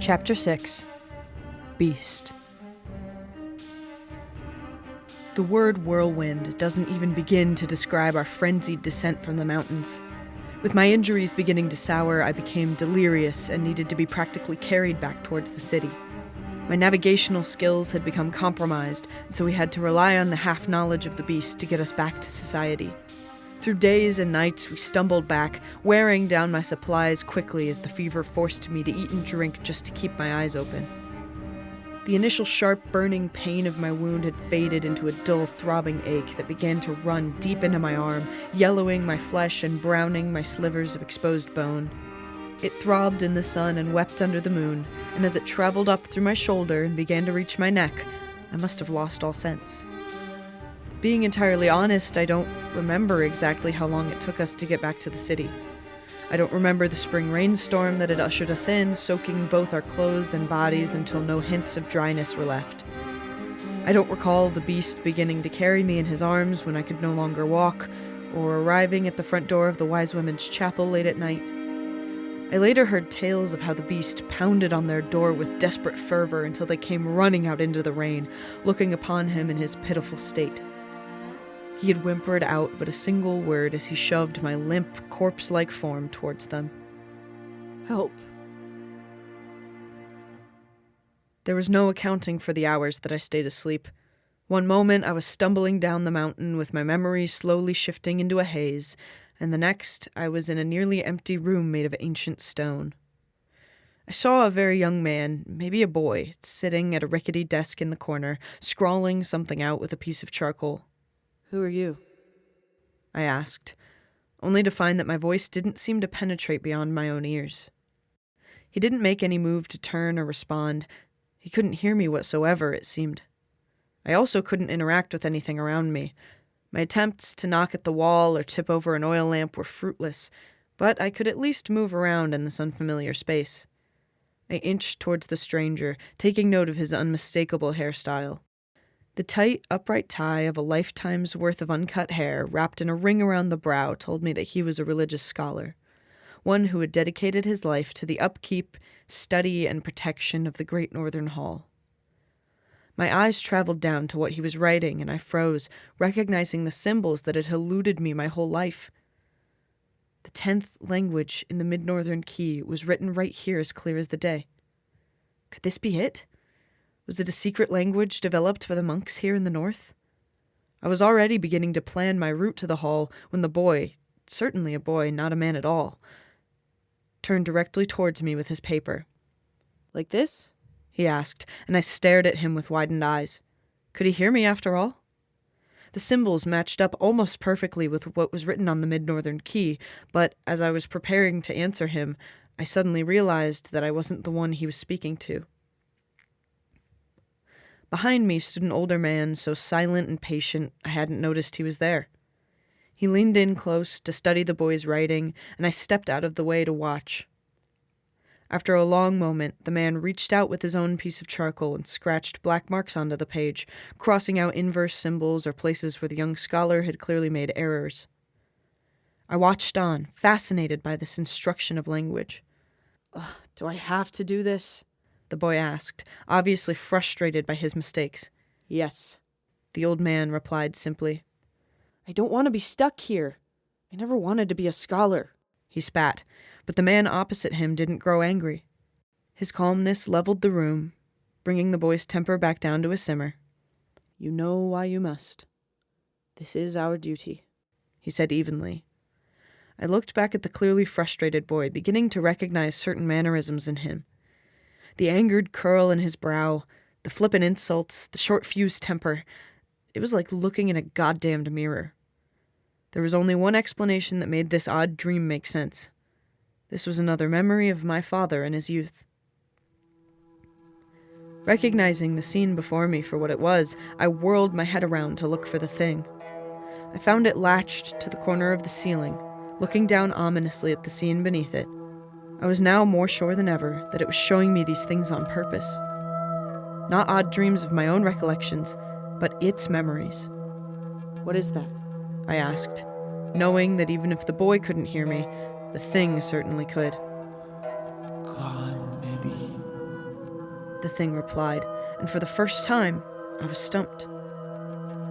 Chapter 6. Beast. The word whirlwind doesn't even begin to describe our frenzied descent from the mountains. With my injuries beginning to sour, I became delirious and needed to be practically carried back towards the city. My navigational skills had become compromised, so we had to rely on the half-knowledge of the beast to get us back to society. Through days and nights, we stumbled back, wearing down my supplies quickly as the fever forced me to eat and drink just to keep my eyes open. The initial sharp, burning pain of my wound had faded into a dull, throbbing ache that began to run deep into my arm, yellowing my flesh and browning my slivers of exposed bone. It throbbed in the sun and wept under the moon, and as it traveled up through my shoulder and began to reach my neck, I must have lost all sense. Being entirely honest, I don't remember exactly how long it took us to get back to the city. I don't remember the spring rainstorm that had ushered us in, soaking both our clothes and bodies until no hints of dryness were left. I don't recall the beast beginning to carry me in his arms when I could no longer walk, or arriving at the front door of the Wise Women's Chapel late at night. I later heard tales of how the beast pounded on their door with desperate fervor until they came running out into the rain, looking upon him in his pitiful state. He had whimpered out but a single word as he shoved my limp, corpse-like form towards them. "Help." There was no accounting for the hours that I stayed asleep. One moment I was stumbling down the mountain with my memories slowly shifting into a haze, and the next I was in a nearly empty room made of ancient stone. I saw a very young man, maybe a boy, sitting at a rickety desk in the corner, scrawling something out with a piece of charcoal. "Who are you?" I asked, only to find that my voice didn't seem to penetrate beyond my own ears. He didn't make any move to turn or respond. He couldn't hear me whatsoever, it seemed. I also couldn't interact with anything around me. My attempts to knock at the wall or tip over an oil lamp were fruitless, but I could at least move around in this unfamiliar space. I inched towards the stranger, taking note of his unmistakable hairstyle. The tight, upright tie of a lifetime's worth of uncut hair wrapped in a ring around the brow told me that he was a religious scholar, one who had dedicated his life to the upkeep, study, and protection of the Great Northern Hall. My eyes traveled down to what he was writing, and I froze, recognizing the symbols that had eluded me my whole life. The 10th language in the Mid-Northern Key was written right here as clear as the day. Could this be it? Was it a secret language developed by the monks here in the north? I was already beginning to plan my route to the hall when the boy, certainly a boy, not a man at all, turned directly towards me with his paper. "Like this?" he asked, and I stared at him with widened eyes. Could he hear me after all? The symbols matched up almost perfectly with what was written on the Mid-Northern Key, but as I was preparing to answer him, I suddenly realized that I wasn't the one he was speaking to. Behind me stood an older man, so silent and patient I hadn't noticed he was there. He leaned in close to study the boy's writing, and I stepped out of the way to watch. After a long moment, the man reached out with his own piece of charcoal and scratched black marks onto the page, crossing out inverse symbols or places where the young scholar had clearly made errors. I watched on, fascinated by this instruction of language. "Do I have to do this?" the boy asked, obviously frustrated by his mistakes. "Yes," the old man replied simply. "I don't want to be stuck here. I never wanted to be a scholar," he spat, but the man opposite him didn't grow angry. His calmness leveled the room, bringing the boy's temper back down to a simmer. "You know why you must. This is our duty," he said evenly. I looked back at the clearly frustrated boy, beginning to recognize certain mannerisms in him. The angered curl in his brow, the flippant insults, the short-fused temper. It was like looking in a goddamned mirror. There was only one explanation that made this odd dream make sense. This was another memory of my father in his youth. Recognizing the scene before me for what it was, I whirled my head around to look for the thing. I found it latched to the corner of the ceiling, looking down ominously at the scene beneath it. I was now more sure than ever that it was showing me these things on purpose. Not odd dreams of my own recollections, but its memories. "What is that?" I asked, knowing that even if the boy couldn't hear me, the thing certainly could. Clon Medi. the thing replied, and for the first time, I was stumped.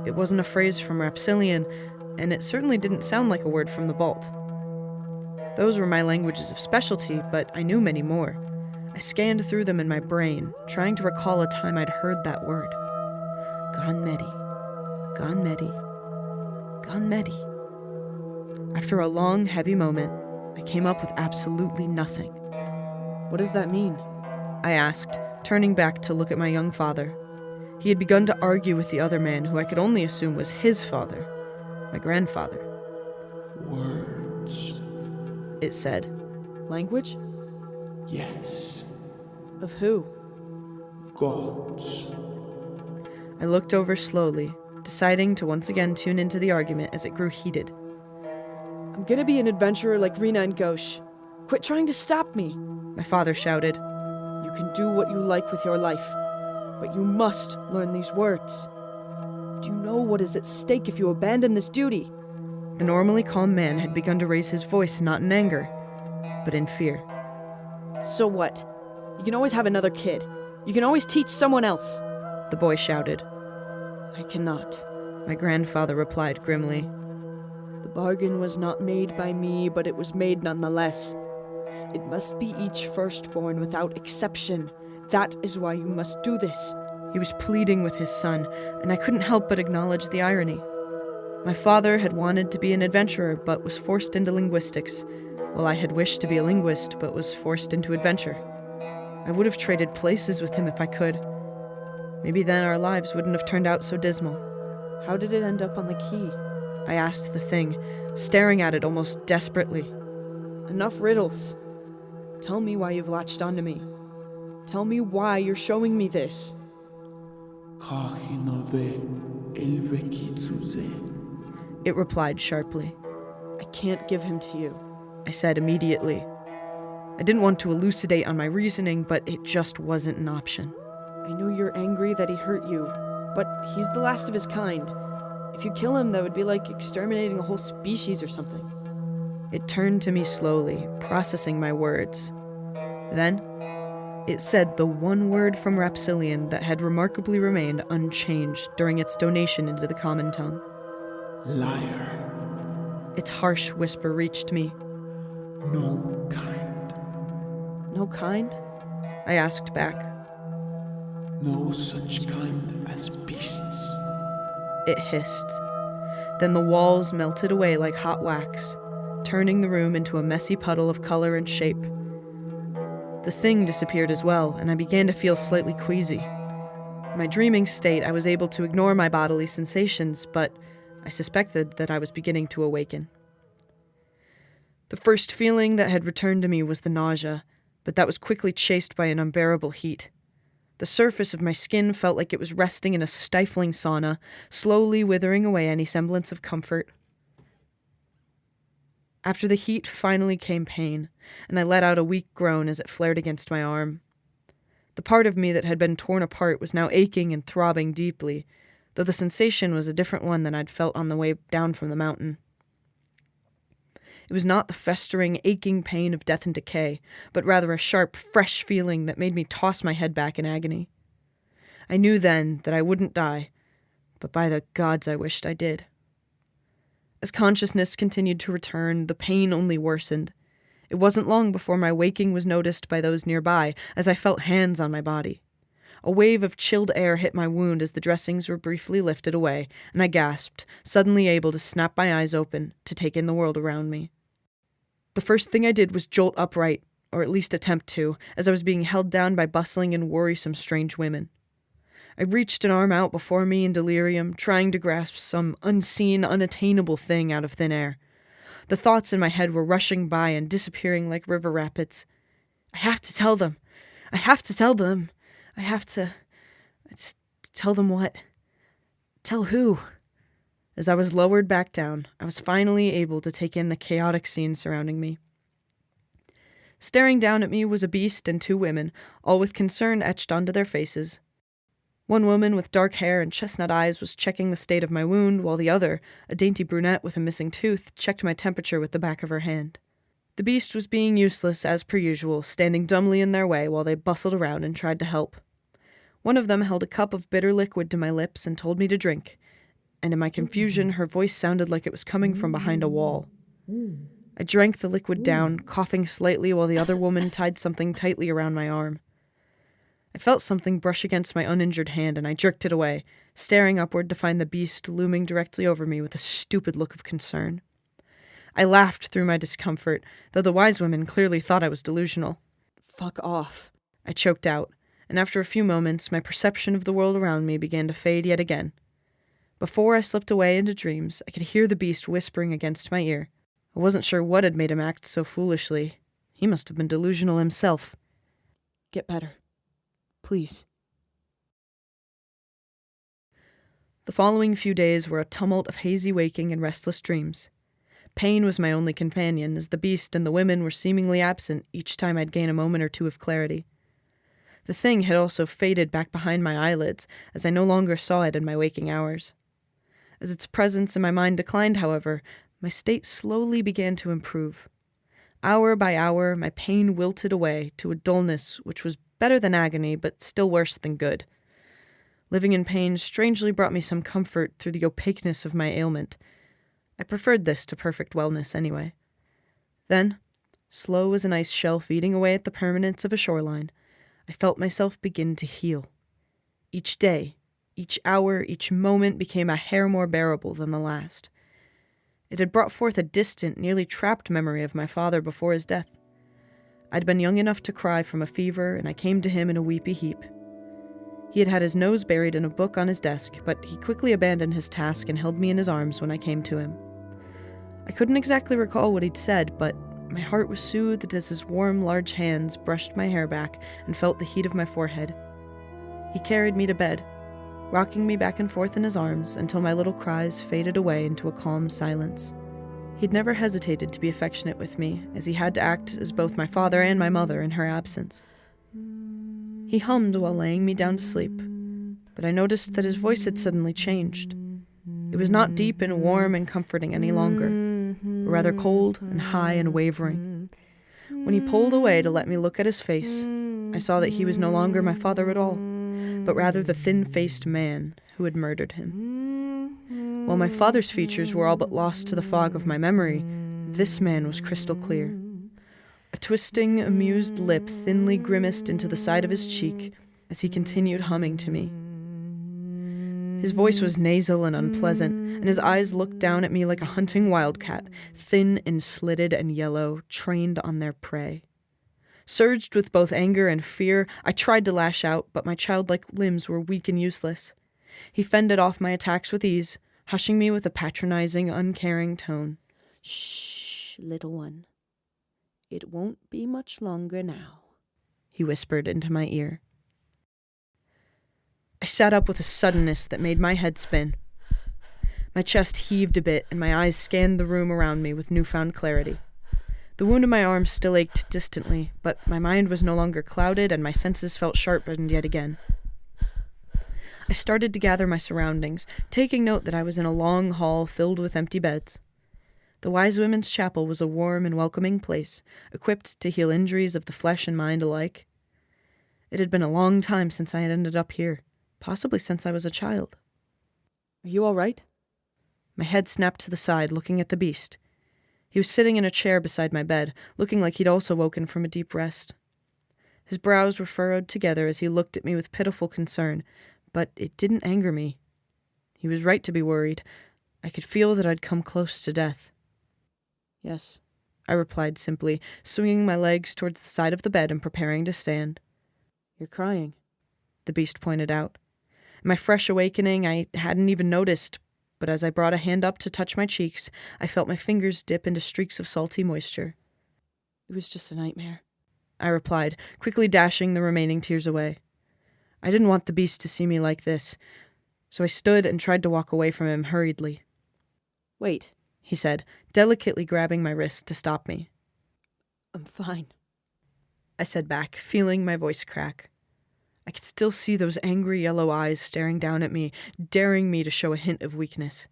It wasn't a phrase from Rapsilian, and it certainly didn't sound like a word from the Balt. Those were my languages of specialty, but I knew many more. I scanned through them in my brain, trying to recall a time I'd heard that word. Ganmedi, Ganmedi, Ganmedi. After a long, heavy moment, I came up with absolutely nothing. What does that mean? I asked, turning back to look at my young father. He had begun to argue with the other man, who I could only assume was his father, my grandfather. Words. It said. Language? Yes. Of who? Gods. I looked over slowly, deciding to once again tune into the argument as it grew heated. I'm gonna be an adventurer like Rena and Gauche. Quit trying to stop me, my father shouted. You can do what you like with your life, but you must learn these words. Do you know what is at stake if you abandon this duty? The normally calm man had begun to raise his voice not in anger, but in fear. So what? You can always have another kid. You can always teach someone else, the boy shouted. I cannot, my grandfather replied grimly. The bargain was not made by me, but it was made nonetheless. It must be each firstborn without exception. That is why you must do this. He was pleading with his son, and I couldn't help but acknowledge the irony. My father had wanted to be an adventurer, but was forced into linguistics, while I had wished to be a linguist, but was forced into adventure. I would have traded places with him if I could. Maybe then our lives wouldn't have turned out so dismal. How did it end up on the key? I asked the thing, staring at it almost desperately. Enough riddles. Tell me why you've latched onto me. Tell me why you're showing me this. It replied sharply. I can't give him to you, I said immediately. I didn't want to elucidate on my reasoning, but it just wasn't an option. I know you're angry that he hurt you, but he's the last of his kind. If you kill him, that would be like exterminating a whole species or something. It turned to me slowly, processing my words. Then, it said the one word from Rapsilian that had remarkably remained unchanged during its donation into the common tongue. Liar. Its harsh whisper reached me. No kind. No kind? I asked back. No such kind as beasts. It hissed. Then the walls melted away like hot wax, turning the room into a messy puddle of color and shape. The thing disappeared as well, and I began to feel slightly queasy. In my dreaming state, I was able to ignore my bodily sensations, but I suspected that I was beginning to awaken. The first feeling that had returned to me was the nausea, but that was quickly chased by an unbearable heat. The surface of my skin felt like it was resting in a stifling sauna, slowly withering away any semblance of comfort. After the heat finally came pain, and I let out a weak groan as it flared against my arm. The part of me that had been torn apart was now aching and throbbing deeply, though the sensation was a different one than I'd felt on the way down from the mountain. It was not the festering, aching pain of death and decay, but rather a sharp, fresh feeling that made me toss my head back in agony. I knew then that I wouldn't die, but by the gods I wished I did. As consciousness continued to return, the pain only worsened. It wasn't long before my waking was noticed by those nearby, as I felt hands on my body. A wave of chilled air hit my wound as the dressings were briefly lifted away, and I gasped, suddenly able to snap my eyes open to take in the world around me. The first thing I did was jolt upright, or at least attempt to, as I was being held down by bustling and worrisome strange women. I reached an arm out before me in delirium, trying to grasp some unseen, unattainable thing out of thin air. The thoughts in my head were rushing by and disappearing like river rapids. I have to tell them. I have to tell them. I have to tell them what? Tell who? As I was lowered back down, I was finally able to take in the chaotic scene surrounding me. Staring down at me was a beast and two women, all with concern etched onto their faces. One woman with dark hair and chestnut eyes was checking the state of my wound, while the other, a dainty brunette with a missing tooth, checked my temperature with the back of her hand. The beast was being useless as per usual, standing dumbly in their way while they bustled around and tried to help. One of them held a cup of bitter liquid to my lips and told me to drink, and in my confusion, her voice sounded like it was coming from behind a wall. I drank the liquid down, coughing slightly while the other woman tied something tightly around my arm. I felt something brush against my uninjured hand, and I jerked it away, staring upward to find the beast looming directly over me with a stupid look of concern. I laughed through my discomfort, though the wise women clearly thought I was delusional. "Fuck off," I choked out, and after a few moments, my perception of the world around me began to fade yet again. Before I slipped away into dreams, I could hear the beast whispering against my ear. I wasn't sure what had made him act so foolishly. He must have been delusional himself. "Get better. Please." The following few days were a tumult of hazy waking and restless dreams. Pain was my only companion, as the beast and the women were seemingly absent each time I'd gain a moment or two of clarity. The thing had also faded back behind my eyelids, as I no longer saw it in my waking hours. As its presence in my mind declined, however, my state slowly began to improve. Hour by hour, my pain wilted away to a dullness which was better than agony, but still worse than good. Living in pain strangely brought me some comfort through the opaqueness of my ailment. I preferred this to perfect wellness anyway. Then, slow as an ice shelf eating away at the permanence of a shoreline, I felt myself begin to heal. Each day, each hour, each moment became a hair more bearable than the last. It had brought forth a distant, nearly trapped memory of my father before his death. I'd been young enough to cry from a fever, and I came to him in a weepy heap. He had had his nose buried in a book on his desk, but he quickly abandoned his task and held me in his arms when I came to him. I couldn't exactly recall what he'd said, but my heart was soothed as his warm, large hands brushed my hair back and felt the heat of my forehead. He carried me to bed, rocking me back and forth in his arms until my little cries faded away into a calm silence. He'd never hesitated to be affectionate with me, as he had to act as both my father and my mother in her absence. He hummed while laying me down to sleep, but I noticed that his voice had suddenly changed. It was not deep and warm and comforting any longer, but rather cold and high and wavering. When he pulled away to let me look at his face, I saw that he was no longer my father at all, but rather the thin-faced man who had murdered him. While my father's features were all but lost to the fog of my memory, this man was crystal clear. A twisting, amused lip thinly grimaced into the side of his cheek as he continued humming to me. His voice was nasal and unpleasant, and his eyes looked down at me like a hunting wildcat, thin and slitted and yellow, trained on their prey. Surged with both anger and fear, I tried to lash out, but my childlike limbs were weak and useless. He fended off my attacks with ease, hushing me with a patronizing, uncaring tone. "Shh, little one. It won't be much longer now," he whispered into my ear. I sat up with a suddenness that made my head spin. My chest heaved a bit, and my eyes scanned the room around me with newfound clarity. The wound in my arm still ached distantly, but my mind was no longer clouded, and my senses felt sharpened yet again. I started to gather my surroundings, taking note that I was in a long hall filled with empty beds. The Wise Women's Chapel was a warm and welcoming place, equipped to heal injuries of the flesh and mind alike. It had been a long time since I had ended up here, possibly since I was a child. "Are you all right?" My head snapped to the side, looking at the beast. He was sitting in a chair beside my bed, looking like he'd also woken from a deep rest. His brows were furrowed together as he looked at me with pitiful concern, but it didn't anger me. He was right to be worried. I could feel that I'd come close to death. "Yes," I replied simply, swinging my legs towards the side of the bed and preparing to stand. "You're crying," the beast pointed out. In my fresh awakening, I hadn't even noticed, but as I brought a hand up to touch my cheeks, I felt my fingers dip into streaks of salty moisture. "It was just a nightmare," I replied, quickly dashing the remaining tears away. I didn't want the beast to see me like this, so I stood and tried to walk away from him hurriedly. "Wait," he said, delicately grabbing my wrist to stop me. "I'm fine," I said back, feeling my voice crack. I could still see those angry yellow eyes staring down at me, daring me to show a hint of weakness.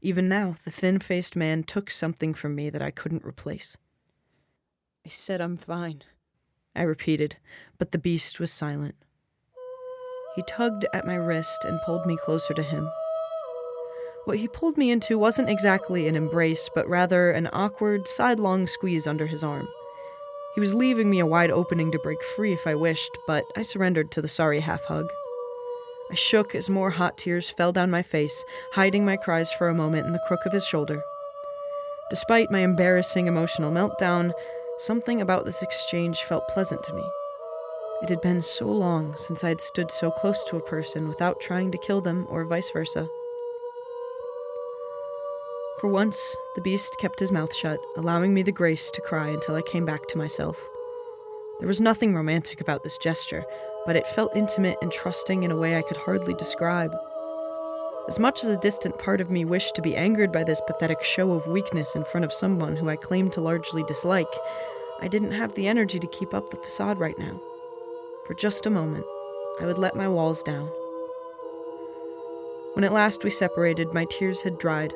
Even now, the thin-faced man took something from me that I couldn't replace. "I said I'm fine," I repeated, but the beast was silent. He tugged at my wrist and pulled me closer to him. What he pulled me into wasn't exactly an embrace, but rather an awkward, sidelong squeeze under his arm. He was leaving me a wide opening to break free if I wished, but I surrendered to the sorry half-hug. I shook as more hot tears fell down my face, hiding my cries for a moment in the crook of his shoulder. Despite my embarrassing emotional meltdown, something about this exchange felt pleasant to me. It had been so long since I had stood so close to a person without trying to kill them, or vice versa. For once, the beast kept his mouth shut, allowing me the grace to cry until I came back to myself. There was nothing romantic about this gesture, but it felt intimate and trusting in a way I could hardly describe. As much as a distant part of me wished to be angered by this pathetic show of weakness in front of someone who I claimed to largely dislike, I didn't have the energy to keep up the facade right now. For just a moment, I would let my walls down. When at last we separated, my tears had dried.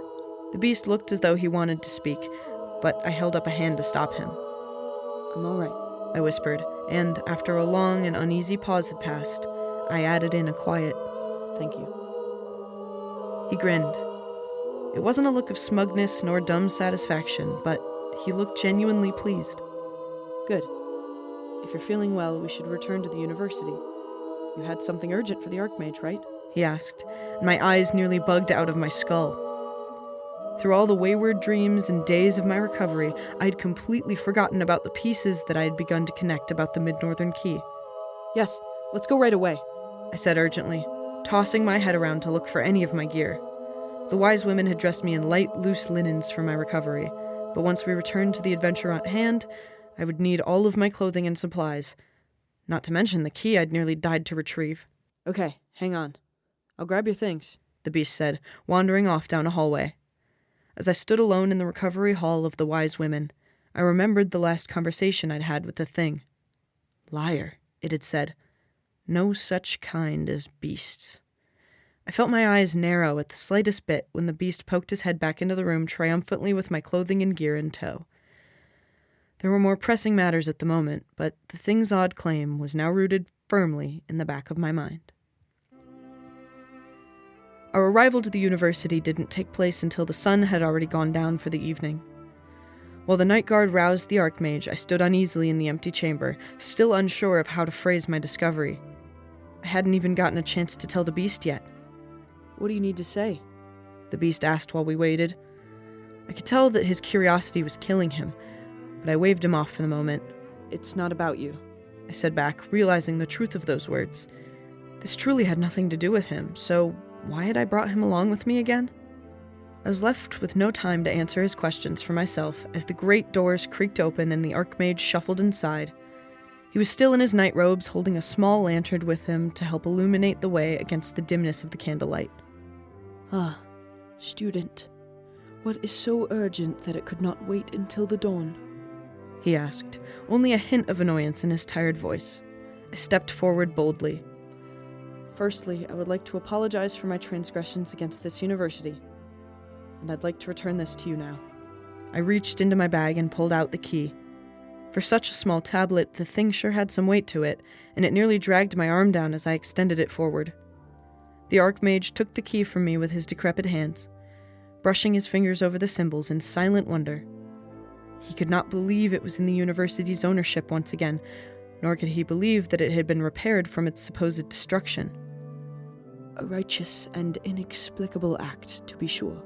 The beast looked as though he wanted to speak, but I held up a hand to stop him. "I'm all right," I whispered, and after a long and uneasy pause had passed, I added in a quiet, "Thank you." He grinned. It wasn't a look of smugness nor dumb satisfaction, but he looked genuinely pleased. "Good. If you're feeling well, we should return to the university. You had something urgent for the Archmage, right?" he asked, and my eyes nearly bugged out of my skull. Through all the wayward dreams and days of my recovery, I had completely forgotten about the pieces that I had begun to connect about the Mid-Northern Key. "Yes, let's go right away," I said urgently, tossing my head around to look for any of my gear. The wise women had dressed me in light, loose linens for my recovery, but once we returned to the adventure at hand, I would need all of my clothing and supplies, not to mention the key I'd nearly died to retrieve. "Okay, hang on. I'll grab your things," the beast said, wandering off down a hallway. As I stood alone in the recovery hall of the wise women, I remembered the last conversation I'd had with the thing. "Liar," it had said. "No such kind as beasts." I felt my eyes narrow at the slightest bit when the beast poked his head back into the room triumphantly with my clothing and gear in tow. There were more pressing matters at the moment, but the thing's odd claim was now rooted firmly in the back of my mind. Our arrival to the university didn't take place until the sun had already gone down for the evening. While the night guard roused the Archmage, I stood uneasily in the empty chamber, still unsure of how to phrase my discovery. I hadn't even gotten a chance to tell the beast yet. "What do you need to say?" the beast asked while we waited. I could tell that his curiosity was killing him, but I waved him off for the moment. "It's not about you," I said back, realizing the truth of those words. This truly had nothing to do with him, so why had I brought him along with me again? I was left with no time to answer his questions for myself as the great doors creaked open and the Archmage shuffled inside. He was still in his night robes, holding a small lantern with him to help illuminate the way against the dimness of the candlelight. "Ah, student, what is so urgent that it could not wait until the dawn?" he asked, only a hint of annoyance in his tired voice. I stepped forward boldly. "Firstly, I would like to apologize for my transgressions against this university, and I'd like to return this to you now." I reached into my bag and pulled out the key. For such a small tablet, the thing sure had some weight to it, and it nearly dragged my arm down as I extended it forward. The Archmage took the key from me with his decrepit hands, brushing his fingers over the symbols in silent wonder. He could not believe it was in the university's ownership once again, nor could he believe that it had been repaired from its supposed destruction. "A righteous and inexplicable act, to be sure,"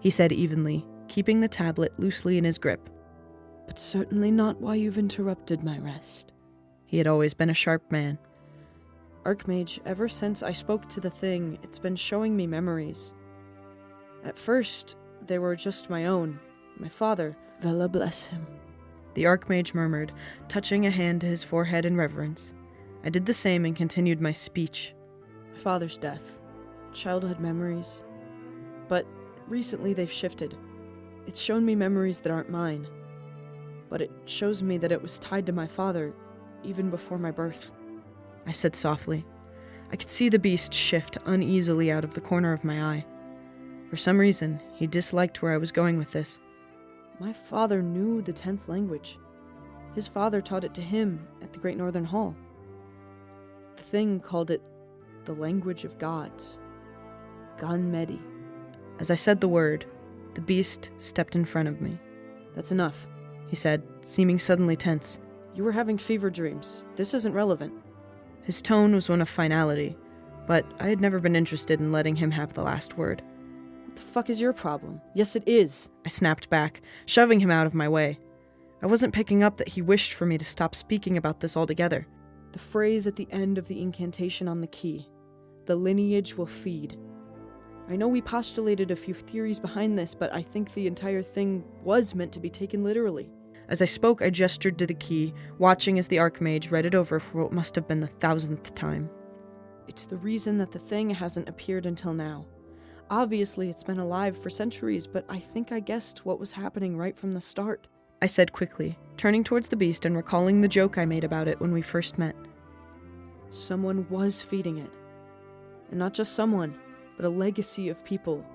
he said evenly, keeping the tablet loosely in his grip. "But certainly not why you've interrupted my rest." He had always been a sharp man. "Archmage, ever since I spoke to the thing, it's been showing me memories. At first, they were just my own. My father—" "Vela bless him," the Archmage murmured, touching a hand to his forehead in reverence. I did the same and continued my speech. "My father's death, childhood memories. But recently they've shifted. It's shown me memories that aren't mine. But it shows me that it was tied to my father, even before my birth," I said softly. I could see the beast shift uneasily out of the corner of my eye. For some reason, he disliked where I was going with this. My father knew the 10th language. His father taught it to him at the Great Northern Hall. The thing called it The language of gods. Ganmedi. As I said the word, the beast stepped in front of me. That's enough. He said, seeming suddenly tense. You were having fever dreams. This isn't relevant. His tone was one of finality, but I had never been interested in letting him have the last word. What the fuck is your problem? Yes, it is. I snapped back, shoving him out of my way. I wasn't picking up that he wished for me to stop speaking about this altogether. The phrase at the end of the incantation on the key. The lineage will feed. I know we postulated a few theories behind this, but I think the entire thing was meant to be taken literally. As I spoke, I gestured to the key, watching as the Archmage read it over for what must have been the 1,000th time. It's the reason that the thing hasn't appeared until now. Obviously, it's been alive for centuries, but I think I guessed what was happening right from the start. I said quickly, turning towards the beast and recalling the joke I made about it when we first met. Someone was feeding it. And not just someone, but a legacy of people.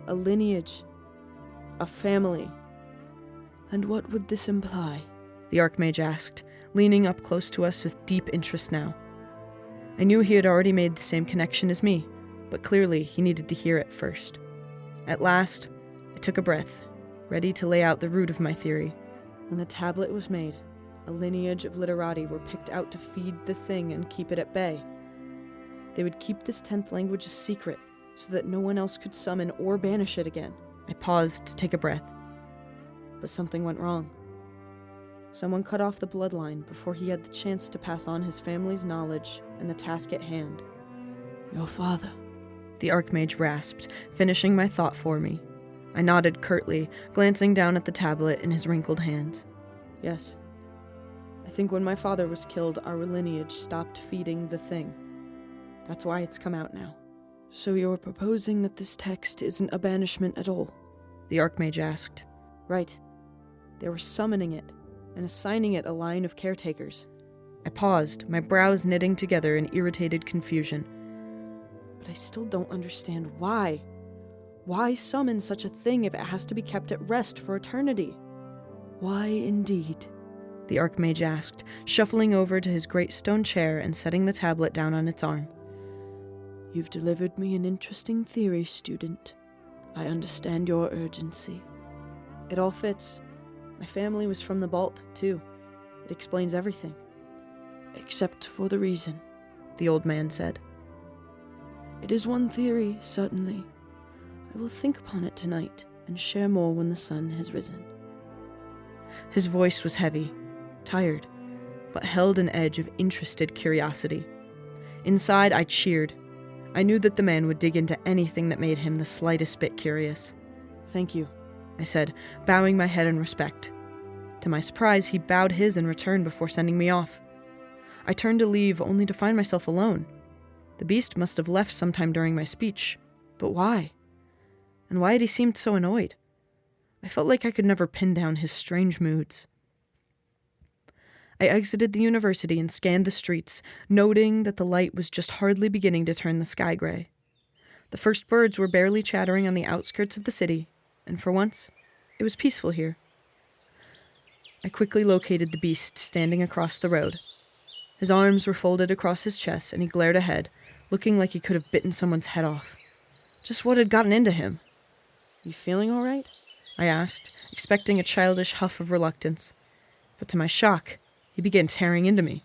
A lineage. A family. And what would this imply? The Archmage asked, leaning up close to us with deep interest now. I knew he had already made the same connection as me, but clearly he needed to hear it first. At last, I took a breath, ready to lay out the root of my theory. When the tablet was made, a lineage of literati were picked out to feed the thing and keep it at bay. They would keep this 10th language a secret, so that no one else could summon or banish it again. I paused to take a breath. But something went wrong. Someone cut off the bloodline before he had the chance to pass on his family's knowledge and the task at hand. Your father, the Archmage rasped, finishing my thought for me. I nodded curtly, glancing down at the tablet in his wrinkled hands. Yes. I think when my father was killed, our lineage stopped feeding the thing. That's why it's come out now. So you're proposing that this text isn't a banishment at all? The Archmage asked. Right. They were summoning it, and assigning it a line of caretakers. I paused, my brows knitting together in irritated confusion. But I still don't understand why. Why summon such a thing if it has to be kept at rest for eternity? Why indeed? The Archmage asked, shuffling over to his great stone chair and setting the tablet down on its arm. You've delivered me an interesting theory, student. I understand your urgency. It all fits. My family was from the Balt, too. It explains everything. Except for the reason, the old man said. It is one theory, certainly. I will think upon it tonight and share more when the sun has risen. His voice was heavy, tired, but held an edge of interested curiosity. Inside, I cheered. I knew that the man would dig into anything that made him the slightest bit curious. Thank you, I said, bowing my head in respect. To my surprise, he bowed his in return before sending me off. I turned to leave, only to find myself alone. The beast must have left sometime during my speech, but why? And why had he seemed so annoyed? I felt like I could never pin down his strange moods. I exited the university and scanned the streets, noting that the light was just hardly beginning to turn the sky gray. The first birds were barely chattering on the outskirts of the city, and for once, it was peaceful here. I quickly located the beast standing across the road. His arms were folded across his chest, and he glared ahead, looking like he could have bitten someone's head off. Just what had gotten into him? You feeling all right? I asked, expecting a childish huff of reluctance. But to my shock, he began tearing into me.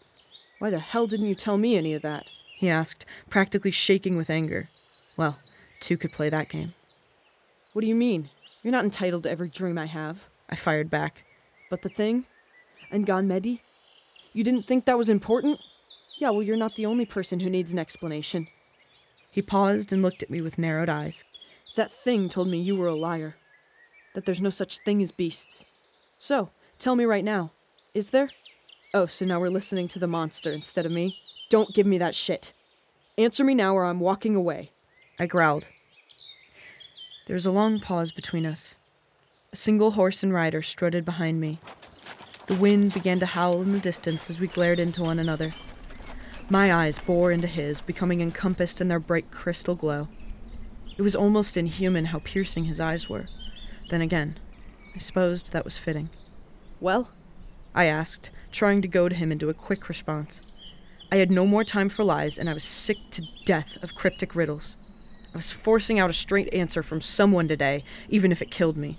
Why the hell didn't you tell me any of that? He asked, practically shaking with anger. Well, two could play that game. What do you mean? You're not entitled to every dream I have. I fired back. But the thing? And Ganmedi? You didn't think that was important? Yeah, well, you're not the only person who needs an explanation. He paused and looked at me with narrowed eyes. That thing told me you were a liar. That there's no such thing as beasts. So, tell me right now, is there? Oh, so now we're listening to the monster instead of me? Don't give me that shit. Answer me now or I'm walking away. I growled. There was a long pause between us. A single horse and rider strutted behind me. The wind began to howl in the distance as we glared into one another. My eyes bore into his, becoming encompassed in their bright crystal glow. It was almost inhuman how piercing his eyes were. Then again, I supposed that was fitting. Well? I asked, trying to goad him into a quick response. I had no more time for lies, and I was sick to death of cryptic riddles. I was forcing out a straight answer from someone today, even if it killed me.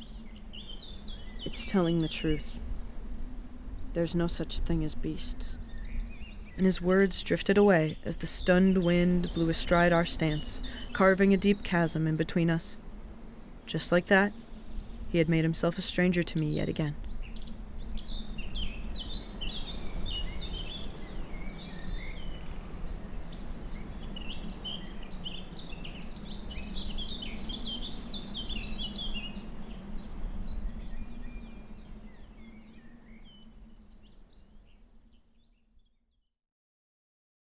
It's telling the truth. There's no such thing as beasts. And his words drifted away as the stunned wind blew astride our stance, carving a deep chasm in between us. Just like that, he had made himself a stranger to me yet again.